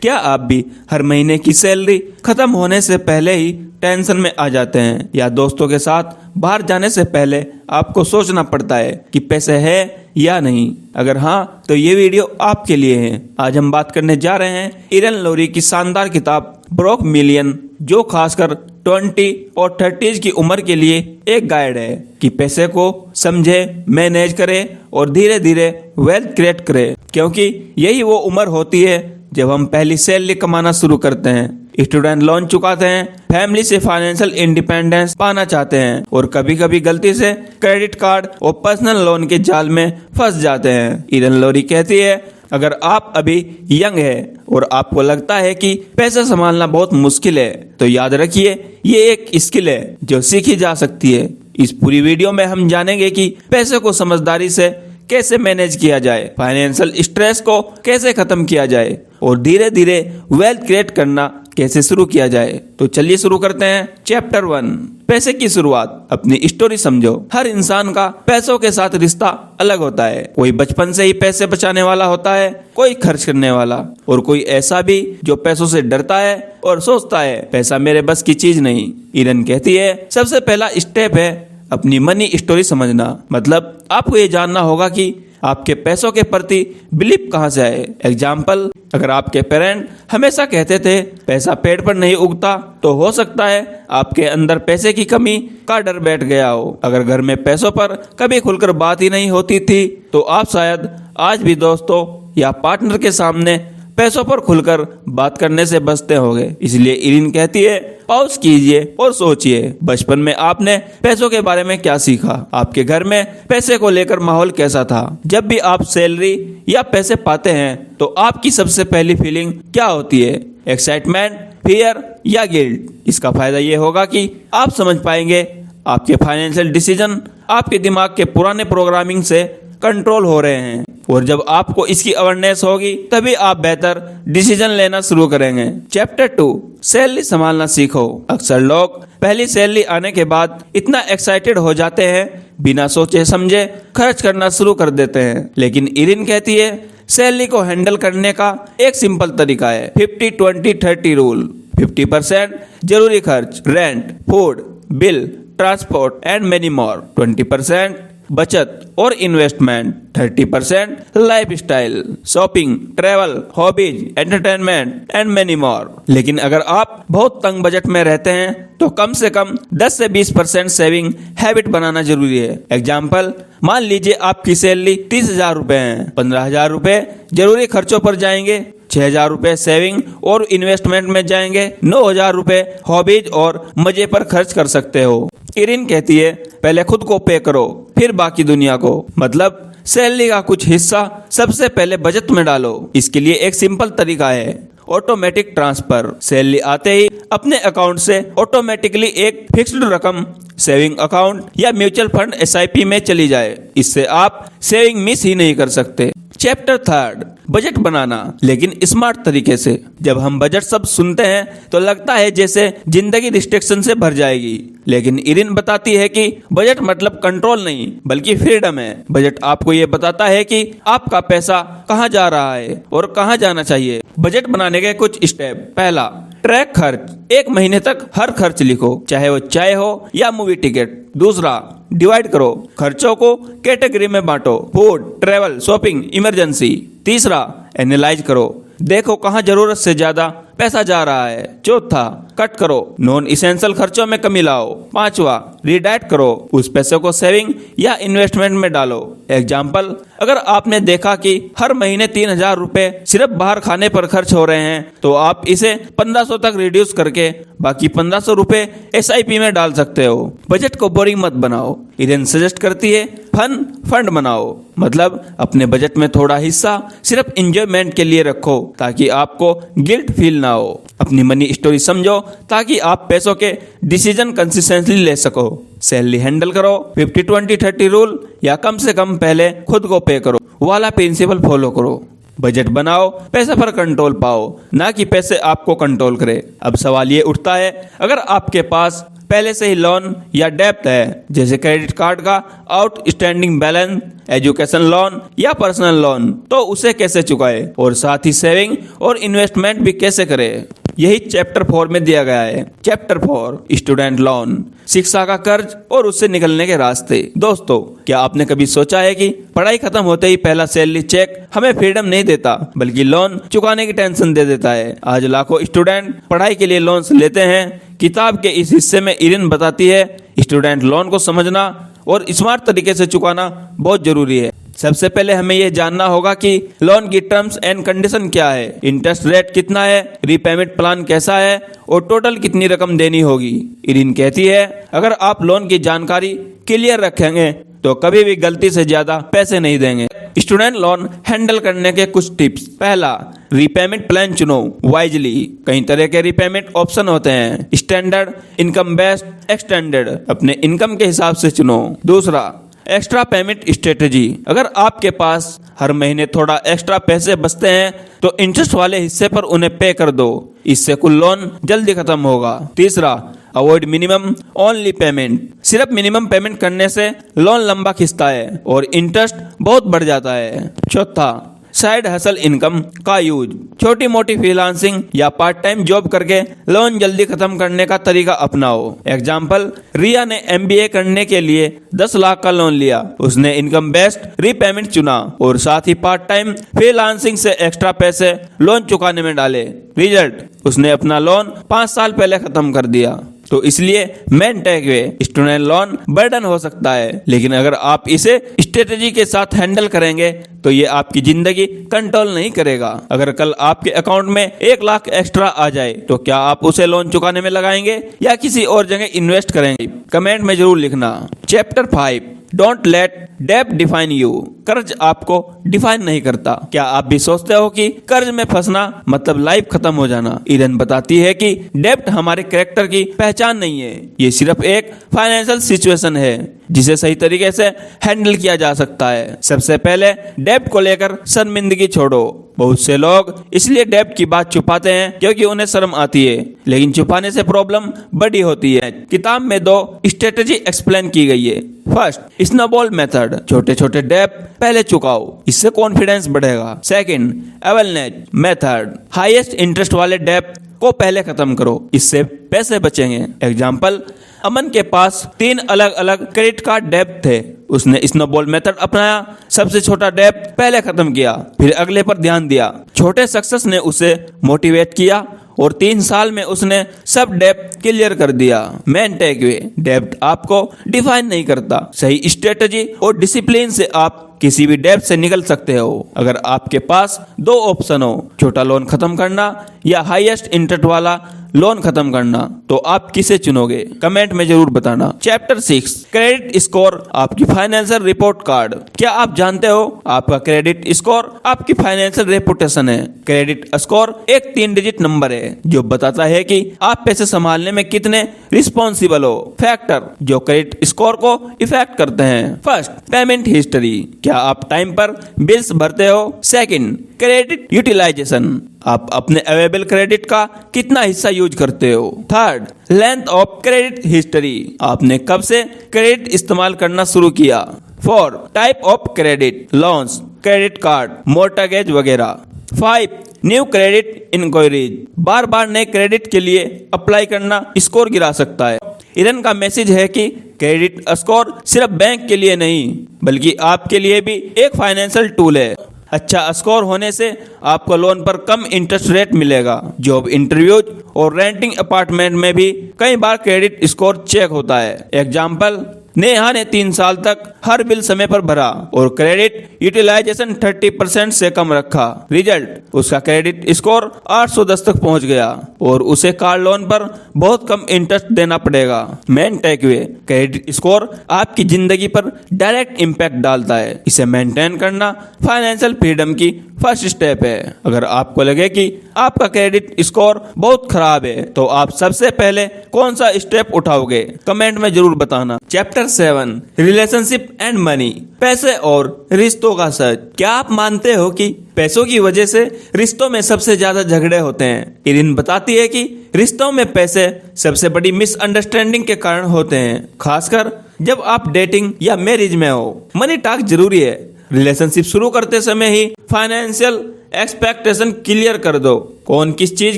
क्या आप भी हर महीने की सैलरी खत्म होने से पहले ही टेंशन में आ जाते हैं, या दोस्तों के साथ बाहर जाने से पहले आपको सोचना पड़ता है कि पैसे है या नहीं? अगर हाँ, तो ये वीडियो आपके लिए है। आज हम बात करने जा रहे हैं इरन लोरी की शानदार किताब ब्रोक मिलियन, जो खासकर 20 और 30s की उम्र के लिए एक गाइड है कि पैसे को समझे, मैनेज करे और धीरे धीरे वेल्थ क्रिएट करे, क्योंकि यही वो उम्र होती है जब हम पहली सैलरी कमाना शुरू करते हैं, स्टूडेंट लोन चुकाते हैं, फैमिली से फाइनेंशियल इंडिपेंडेंस पाना चाहते हैं और कभी कभी गलती से क्रेडिट कार्ड और पर्सनल लोन के जाल में फंस जाते हैं। इरन लोरी कहती है, अगर आप अभी यंग है और आपको लगता है कि पैसा संभालना बहुत मुश्किल है, तो याद रखिए ये एक स्किल है जो सीखी जा सकती है। इस पूरी वीडियो में हम जानेंगे कि पैसे को समझदारी से कैसे मैनेज किया जाए, फाइनेंशियल स्ट्रेस को कैसे खत्म किया जाए और धीरे धीरे वेल्थ क्रिएट करना कैसे शुरू किया जाए। तो चलिए शुरू करते हैं। चैप्टर 1, पैसे की शुरुआत। अपनी स्टोरी समझो। हर इंसान का पैसों के साथ रिश्ता अलग होता है। कोई बचपन से ही पैसे बचाने वाला होता है, कोई खर्च करने वाला, और कोई ऐसा भी जो पैसों से डरता है और सोचता है पैसा मेरे बस की चीज नहीं। इरन कहती है, सबसे पहला स्टेप है अपनी मनी स्टोरी समझना। मतलब आपको ये जानना होगा कि आपके पैसों के प्रति बिलीफ कहाँ से आए। एग्जाम्पल, अगर आपके पेरेंट हमेशा कहते थे पैसा पेड़ पर नहीं उगता, तो हो सकता है आपके अंदर पैसे की कमी का डर बैठ गया हो। अगर घर में पैसों पर कभी खुलकर बात ही नहीं होती थी, तो आप शायद आज भी दोस्तों या पार्टनर के सामने पैसों पर खुलकर बात करने से बचते होंगे। इसलिए इरिन कहती है, पॉज कीजिए और सोचिए, बचपन में आपने पैसों के बारे में क्या सीखा? आपके घर में पैसे को लेकर माहौल कैसा था? जब भी आप सैलरी या पैसे पाते हैं, तो आपकी सबसे पहली फीलिंग क्या होती है? एक्साइटमेंट, फियर या गिल्ट? इसका फायदा ये होगा कि आप समझ पाएंगे आपके फाइनेंशियल डिसीजन आपके दिमाग के पुराने प्रोग्रामिंग से कंट्रोल हो रहे हैं, और जब आपको इसकी अवेयरनेस होगी तभी आप बेहतर डिसीजन लेना शुरू करेंगे। चैप्टर 2, सैलरी संभालना सीखो। अक्सर लोग पहली सैलरी आने के बाद इतना एक्साइटेड हो जाते हैं, बिना सोचे समझे खर्च करना शुरू कर देते हैं। लेकिन इरिन कहती है, सैलरी को हैंडल करने का एक सिंपल तरीका है 50-20-30 रूल। 50% जरूरी खर्च, rent, food, bill, transport and many more. 20% बचत और investment. 30% lifestyle, shopping, travel, hobbies, entertainment and many more. लेकिन अगर आप बहुत तंग बजट में रहते हैं, तो कम से कम 10 से 20% सेविंग हैबिट बनाना जरूरी है। एग्जाम्पल, मान लीजिए आपकी सैलरी 30,000 रुपए है। 15,000 रुपए जरूरी खर्चों पर जाएंगे, 6,000 रुपए सेविंग और इन्वेस्टमेंट में जाएंगे, 9,000 रुपए हॉबीज और मजे पर खर्च कर सकते हो। इरिन कहती है, पहले खुद को पे करो, फिर बाकी दुनिया को। मतलब सैलरी का कुछ हिस्सा सबसे पहले बचत में डालो। इसके लिए एक सिंपल तरीका है ऑटोमेटिक ट्रांसफर। सैलरी आते ही अपने अकाउंट से ऑटोमेटिकली एक फिक्स्ड रकम सेविंग अकाउंट या म्यूचुअल फंड SIP में चली जाए। इससे आप सेविंग मिस ही नहीं कर सकते। चैप्टर 3, बजट बनाना, लेकिन स्मार्ट तरीके से। जब हम बजट शब्द सुनते हैं तो लगता है जैसे जिंदगी रिस्ट्रिक्शन से भर जाएगी, लेकिन इरिन बताती है कि बजट मतलब कंट्रोल नहीं बल्कि फ्रीडम है। बजट आपको ये बताता है कि आपका पैसा कहाँ जा रहा है और कहाँ जाना चाहिए। बजट बनाने के कुछ स्टेप। पहला, ट्रैक खर्च। 1 महीने तक हर खर्च लिखो, चाहे वो चाय हो या मूवी टिकट। दूसरा, डिवाइड करो, खर्चों को कैटेगरी में बांटो, फूड, ट्रैवल, शॉपिंग, इमरजेंसी। तीसरा, एनालाइज करो, देखो कहाँ जरूरत से ज्यादा पैसा जा रहा है। चौथा, कट करो, नॉन इसेंशियल खर्चों में कमी लाओ। पांचवा, रीडायरेक्ट करो, उस पैसे को सेविंग या इन्वेस्टमेंट में डालो। एग्जाम्पल, अगर आपने देखा कि हर महीने 3,000 रुपए सिर्फ बाहर खाने पर खर्च हो रहे हैं, तो आप इसे 1,500 तक रिड्यूस करके बाकी 1,500 रुपए SIP में डाल सकते हो। बजट को बोरिंग मत बनाओ। इरिन सजेस्ट करती है, फन फंड बनाओ। मतलब अपने बजट में थोड़ा हिस्सा सिर्फ एंजॉयमेंट के लिए रखो, ताकि आपको गिल्ट फील ना हो। अपनी मनी स्टोरी समझो ताकि आप पैसों के डिसीजन कंसिस्टेंटली ले सको। सैलरी हैंडल करो, 50-20-30 रूल, या कम से कम पहले खुद को पे करो वाला प्रिंसिपल फॉलो करो। बजट बनाओ, पैसे पर कंट्रोल पाओ, ना कि पैसे आपको कंट्रोल करे। अब सवाल ये उठता है, अगर आपके पास पहले से ही लोन या डेप्ट है, जैसे क्रेडिट कार्ड का आउटस्टैंडिंग बैलेंस, एजुकेशन लोन या पर्सनल लोन, तो उसे कैसे चुकाए और साथ ही सेविंग और इन्वेस्टमेंट भी कैसे करें, यही चैप्टर 4 में दिया गया है। चैप्टर 4 स्टूडेंट लोन, शिक्षा का कर्ज और उससे निकलने के रास्ते। दोस्तों, क्या आपने कभी सोचा है कि पढ़ाई खत्म होते ही पहला सैलरी चेक हमें फ्रीडम नहीं देता, बल्कि लोन चुकाने की टेंशन दे देता है। आज लाखों स्टूडेंट पढ़ाई के लिए लोन्स लेते हैं। किताब के इस हिस्से में इरिन बताती है स्टूडेंट लोन को समझना और स्मार्ट तरीके से चुकाना बहुत जरूरी है। सबसे पहले हमें यह जानना होगा कि लोन की टर्म्स एंड कंडीशन क्या है, इंटरेस्ट रेट कितना है, रीपेमेंट प्लान कैसा है और टोटल कितनी रकम देनी होगी। इरिन कहती है अगर आप लोन की जानकारी क्लियर रखेंगे तो कभी भी गलती से ज्यादा पैसे नहीं देंगे। स्टूडेंट लोन हैंडल करने के कुछ टिप्स। पहला, रीपेमेंट प्लान चुनो वाइजली। कई तरह के रीपेमेंट ऑप्शन होते हैं, स्टैंडर्ड, इनकम बेस्ड, एक्सटेंडेड। अपने इनकम के हिसाब से चुनो। दूसरा, एक्स्ट्रा पेमेंट स्ट्रेटेजी। अगर आपके पास हर महीने थोड़ा एक्स्ट्रा पैसे बचते हैं तो इंटरेस्ट वाले हिस्से पर उन्हें पे कर दो, इससे कुल लोन जल्दी खत्म होगा। तीसरा, अवॉइड मिनिमम ओनली पेमेंट। सिर्फ मिनिमम पेमेंट करने से लोन लंबा खिंचता है और इंटरेस्ट बहुत बढ़ जाता है। चौथा, साइड हसल इनकम का यूज। छोटी मोटी फ्रीलांसिंग या पार्ट टाइम जॉब करके लोन जल्दी खत्म करने का तरीका अपनाओ। एग्जाम्पल, रिया ने MBA करने के लिए 10 लाख का लोन लिया। उसने इनकम बेस्ड रीपेमेंट चुना और साथ ही पार्ट टाइम फ्रीलांसिंग से एक्स्ट्रा पैसे लोन चुकाने में डाले। रिजल्ट, उसने अपना लोन 5 साल पहले खत्म कर दिया। तो इसलिए main takeaway, student loan burden हो सकता है, लेकिन अगर आप इसे स्ट्रेटेजी के साथ हैंडल करेंगे तो ये आपकी जिंदगी कंट्रोल नहीं करेगा। अगर कल आपके अकाउंट में 1 लाख एक्स्ट्रा आ जाए तो क्या आप उसे लोन चुकाने में लगाएंगे या किसी और जगह इन्वेस्ट करेंगे? कमेंट में जरूर लिखना। चैप्टर 5, डोंट लेट डेब्ट डिफाइन यू। कर्ज आपको डिफाइन नहीं करता। क्या आप भी सोचते हो कि कर्ज में फंसना मतलब लाइफ खत्म हो जाना? इरन बताती है कि डेब्ट हमारे कैरेक्टर की पहचान नहीं है, ये सिर्फ एक फाइनेंशियल सिचुएशन है जिसे सही तरीके से हैंडल किया जा सकता है। सबसे पहले डेब्ट को लेकर शर्मिंदगी छोड़ो। बहुत से लोग इसलिए डेब्ट की बात छुपाते हैं क्योंकि उन्हें शर्म आती है, लेकिन छुपाने से प्रॉब्लम बड़ी होती है। किताब में 2 स्ट्रेटेजी एक्सप्लेन की गई है। फर्स्ट, स्नोबॉल मेथड, छोटे छोटे डेब्ट पहले चुकाओ, इससे कॉन्फिडेंस बढ़ेगा। सेकंड, एवलनेज मेथड, हाईएस्ट इंटरेस्ट वाले डेब्ट को पहले खत्म करो, इससे पैसे बचेंगे। एग्जाम्पल, अमन के पास 3 अलग अलग क्रेडिट कार्ड डेब्ट थे। उसने स्नोबॉल मेथड अपनाया, सबसे छोटा डेब्ट पहले खत्म किया, फिर अगले पर ध्यान दिया। छोटे सक्सेस ने उसे मोटिवेट किया और 3 साल में उसने सब डेब्ट क्लियर कर दिया। मेन टेकअवे, डेब्ट आपको डिफाइन नहीं करता। सही स्ट्रेटजी और डिसिप्लिन से आप किसी भी डेब्ट से निकल सकते हो। अगर आपके पास 2 ऑप्शन हो, छोटा लोन खत्म करना या हाईएस्ट इंटरेस्ट वाला लोन खत्म करना, तो आप किसे चुनोगे? कमेंट में जरूर बताना। चैप्टर 6, क्रेडिट स्कोर आपकी फाइनेंशियल रिपोर्ट कार्ड। क्या आप जानते हो आपका क्रेडिट स्कोर आपकी फाइनेंशियल रेपुटेशन है। क्रेडिट स्कोर एक 3 डिजिट नंबर है जो बताता है कि आप पैसे संभालने में कितने रिस्पॉन्सिबल हो। फैक्टर जो क्रेडिट स्कोर को इफेक्ट करते हैं। फर्स्ट, पेमेंट हिस्ट्री, क्या आप टाइम पर बिल्स भरते हो। सेकंड, क्रेडिट यूटिलाइजेशन, आप अपने अवेलेबल क्रेडिट का कितना हिस्सा यूज करते हो। Third, length of credit history, आपने कब से क्रेडिट इस्तेमाल करना शुरू किया। Fourth, type of credit, loans, credit card, mortgage वगैरह। 5, न्यू क्रेडिट इंक्वायरीज, बार बार नए क्रेडिट के लिए अप्लाई करना स्कोर गिरा सकता है। इरन का मैसेज है कि क्रेडिट स्कोर सिर्फ बैंक के लिए नहीं बल्कि आपके लिए भी एक फाइनेंशियल टूल है। अच्छा स्कोर होने से आपको लोन पर कम इंटरेस्ट रेट मिलेगा। जॉब इंटरव्यूज और रेंटिंग अपार्टमेंट में भी कई बार क्रेडिट स्कोर चेक होता है। एग्जाम्पल, नेहा ने 3 साल तक हर बिल समय पर भरा और क्रेडिट यूटिलाइजेशन 30% से कम रखा। रिजल्ट, उसका क्रेडिट स्कोर 810 तक पहुंच गया और उसे कार लोन पर बहुत कम इंटरेस्ट देना पड़ेगा। मेन टेकअवे, क्रेडिट स्कोर आपकी जिंदगी पर डायरेक्ट इम्पैक्ट डालता है। इसे मेंटेन करना फाइनेंशियल फ्रीडम की फर्स्ट स्टेप है। अगर आपको लगे कि आपका क्रेडिट स्कोर बहुत खराब है तो आप सबसे पहले कौन सा स्टेप उठाओगे? कमेंट में जरूर बताना। चैप्टर 7, रिलेशनशिप एंड मनी, पैसे और रिश्तों का सच। क्या आप मानते हो कि पैसों की वजह से रिश्तों में सबसे ज्यादा झगड़े होते हैं? इरिन बताती है कि रिश्तों में पैसे सबसे बड़ी मिसअंडरस्टैंडिंग के कारण होते हैं, खासकर जब आप डेटिंग या मैरिज में हो। मनी टॉक जरूरी है। रिलेशनशिप शुरू करते समय ही फाइनेंशियल एक्सपेक्टेशन क्लियर कर दो। कौन किस चीज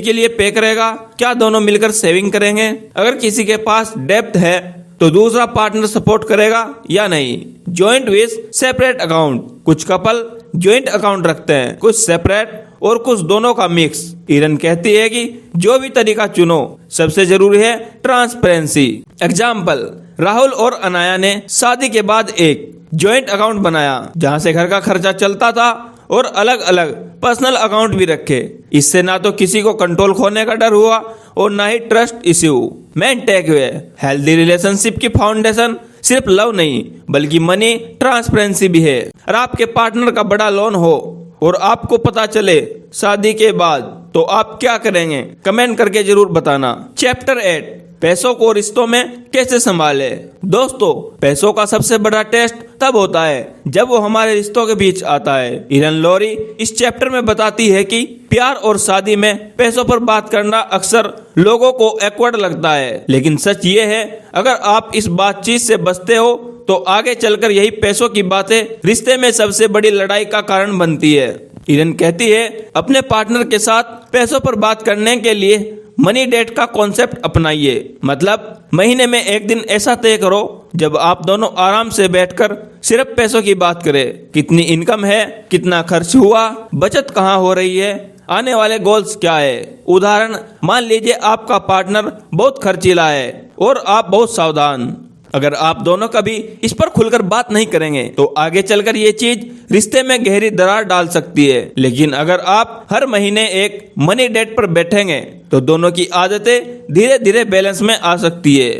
के लिए पे करेगा, क्या दोनों मिलकर सेविंग करेंगे, अगर किसी के पास डेब्ट है तो दूसरा पार्टनर सपोर्ट करेगा या नहीं। जॉइंट विद सेपरेट अकाउंट, कुछ कपल जॉइंट अकाउंट रखते हैं, कुछ सेपरेट और कुछ दोनों का मिक्स। इरन कहती है कि जो भी तरीका चुनो, सबसे जरूरी है ट्रांसपेरेंसी। एग्जाम्पल, राहुल और अनाया ने शादी के बाद एक जॉइंट अकाउंट बनाया जहां से घर का खर्चा चलता था और अलग अलग पर्सनल अकाउंट भी रखे। इससे ना तो किसी को कंट्रोल खोने का डर हुआ और ना ही trust issue. Main takeaway, healthy relationship की फाउंडेशन सिर्फ लव नहीं बल्कि मनी ट्रांसपेरेंसी भी है। और आपके पार्टनर का बड़ा लोन हो और आपको पता चले शादी के बाद, तो आप क्या करेंगे? कमेंट करके जरूर बताना। चैप्टर 8, पैसों को रिश्तों में कैसे संभाले। दोस्तों, पैसों का सबसे बड़ा टेस्ट तब होता है जब वो हमारे रिश्तों के बीच आता है। इरन लोरी इस चैप्टर में बताती है कि प्यार और शादी में पैसों पर बात करना अक्सर लोगों को एक्वर्ड लगता है, लेकिन सच ये है, अगर आप इस बातचीत से बचते हो तो आगे चलकर यही पैसों की बातें रिश्ते में सबसे बड़ी लड़ाई का कारण बनती है। इरन कहती है, अपने पार्टनर के साथ पैसों पर बात करने के लिए मनी डेट का कॉन्सेप्ट अपनाइए। मतलब महीने में एक दिन ऐसा तय करो जब आप दोनों आराम से बैठकर सिर्फ पैसों की बात करें। कितनी इनकम है, कितना खर्च हुआ, बचत कहाँ हो रही है, आने वाले गोल्स क्या है। उदाहरण, मान लीजिए आपका पार्टनर बहुत खर्चीला है और आप बहुत सावधान। अगर आप दोनों कभी इस पर खुलकर बात नहीं करेंगे तो आगे चलकर ये चीज रिश्ते में गहरी दरार डाल सकती है। लेकिन अगर आप हर महीने एक मनी डेट पर बैठेंगे तो दोनों की आदतें धीरे धीरे बैलेंस में आ सकती है।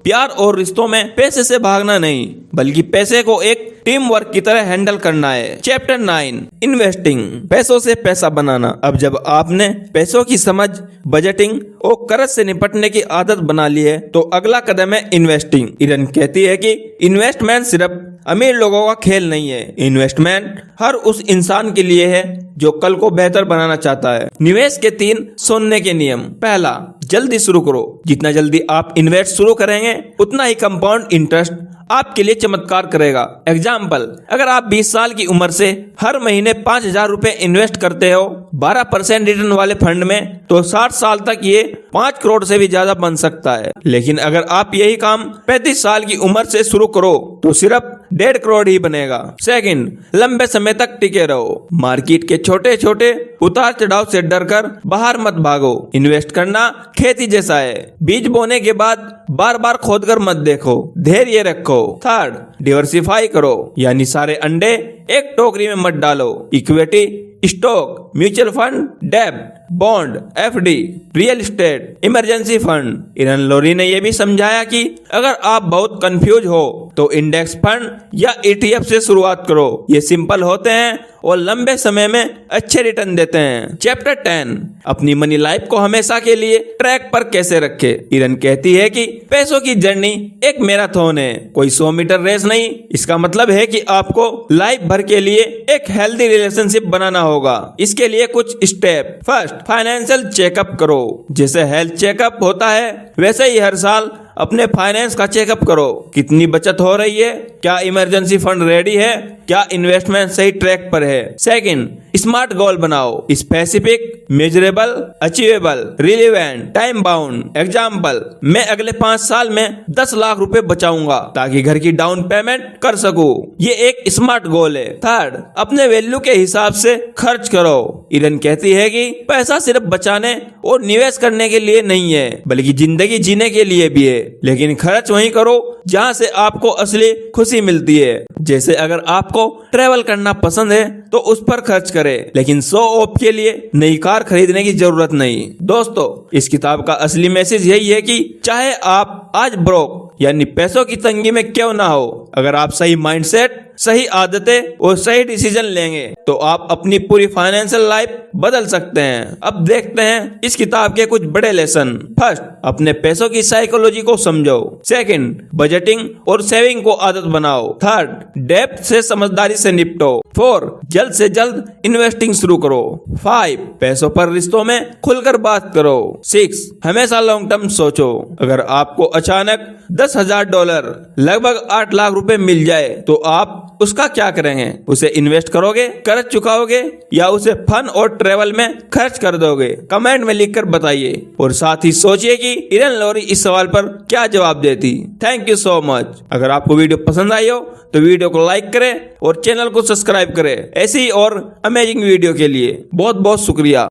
प्यार और रिश्तों में पैसे से भागना नहीं बल्कि पैसे को एक टीम वर्क की तरह हैंडल करना है। चैप्टर 9, इन्वेस्टिंग, पैसों से पैसा बनाना। अब जब आपने पैसों की समझ, बजटिंग और कर्ज से निपटने की आदत बना ली है तो अगला कदम है इन्वेस्टिंग। इरन कहती है कि इन्वेस्टमेंट सिर्फ अमीर लोगों का खेल नहीं है। इन्वेस्टमेंट हर उस इंसान के लिए है जो कल को बेहतर बनाना चाहता है। निवेश के 3 सोने के नियम। पहला, जल्दी शुरू करो। जितना जल्दी आप इन्वेस्ट शुरू करेंगे उतना ही कंपाउंड इंटरेस्ट आपके लिए चमत्कार करेगा। एग्जाम्पल, अगर आप 20 साल की उम्र से हर महीने 5,000 रुपए इन्वेस्ट करते हो 12% रिटर्न वाले फंड में, तो 60 साल तक ये 5 करोड़ से भी ज्यादा बन सकता है। लेकिन अगर आप यही काम 35 साल की उम्र से शुरू करो तो सिर्फ 1.5 करोड़ ही बनेगा। सेकंड, लंबे समय तक टिके रहो। मार्केट के छोटे छोटे उतार चढ़ाव से डरकर बाहर मत भागो। इन्वेस्ट करना खेती जैसा है, बीज बोने के बाद बार बार खोदकर मत देखो, धैर्य रखो। थर्ड, डिवर्सिफाई करो, यानी सारे अंडे एक टोकरी में मत डालो। इक्विटी, स्टॉक, म्यूचुअल फंड, डेब्ट, bond, FD, real estate, emergency fund. Erin Lowry ने यह भी समझाया कि अगर आप बहुत कंफ्यूज हो तो इंडेक्स फंड या ETF से शुरुआत करो। ये सिंपल होते हैं और लंबे समय में अच्छे रिटर्न देते हैं। चैप्टर 10, अपनी मनी लाइफ को हमेशा के लिए ट्रैक पर कैसे रखे। इरन कहती है कि पैसों की जर्नी एक मैराथन है, कोई 100 मीटर रेस नहीं। इसका मतलब है कि आपको लाइफ भर के लिए एक हेल्दी रिलेशनशिप बनाना होगा। इसके लिए कुछ स्टेप। फर्स्ट, फाइनेंशियल चेकअप करो। जैसे हेल्थ चेकअप होता है वैसे ही हर साल अपने फाइनेंस का चेकअप करो। कितनी बचत हो रही है, क्या इमरजेंसी फंड रेडी है, क्या इन्वेस्टमेंट सही ट्रैक पर है। सेकंड, स्मार्ट गोल बनाओ, specific, measurable, achievable, relevant, time bound. Example, मैं अगले 5 साल में 10 लाख रुपए बचाऊंगा ताकि घर की डाउन पेमेंट कर सकूं। ये एक स्मार्ट गोल है। थर्ड, अपने वैल्यू के हिसाब से खर्च करो। इरन कहती है कि पैसा सिर्फ बचाने और निवेश करने के लिए नहीं है बल्कि जिंदगी जीने के लिए भी है। लेकिन खर्च वहीं करो जहां से आपको असली खुशी मिलती है। जैसे अगर आपको ट्रैवल करना पसंद है तो उस पर खर्च करें, लेकिन शो ऑफ के लिए नई कार खरीदने की जरूरत नहीं। दोस्तों, इस किताब का असली मैसेज यही है कि चाहे आप आज ब्रोक यानी पैसों की तंगी में क्यों ना हो, अगर आप सही माइंडसेट सही आदतें और सही डिसीजन लेंगे तो आप अपनी पूरी फाइनेंशियल लाइफ बदल सकते हैं। अब देखते हैं इस किताब के कुछ बड़े लेसन। फर्स्ट, अपने पैसों की साइकोलॉजी को समझो। सेकंड, बजटिंग और सेविंग को आदत बनाओ। थर्ड, डेब्ट से समझदारी से निपटो। 4, जल्द से जल्द इन्वेस्टिंग शुरू करो। 5, पैसों पर रिश्तों में खुलकर बात करो। 6, हमेशा लॉन्ग टर्म सोचो। अगर आपको अचानक $10,000 लगभग 8 लाख रुपए मिल जाए तो आप उसका क्या करेंगे? उसे इन्वेस्ट करोगे, कर्ज चुकाओगे या उसे फन और ट्रेवल में खर्च कर दोगे? कमेंट में लिखकर बताइए और साथ ही सोचिए कि इरन लोरी इस सवाल पर क्या जवाब देती। Thank you so much. अगर आपको वीडियो पसंद आई हो तो वीडियो को लाइक करें और चैनल को सब्सक्राइब करें ऐसी और अमेजिंग वीडियो के लिए। बहुत बहुत शुक्रिया।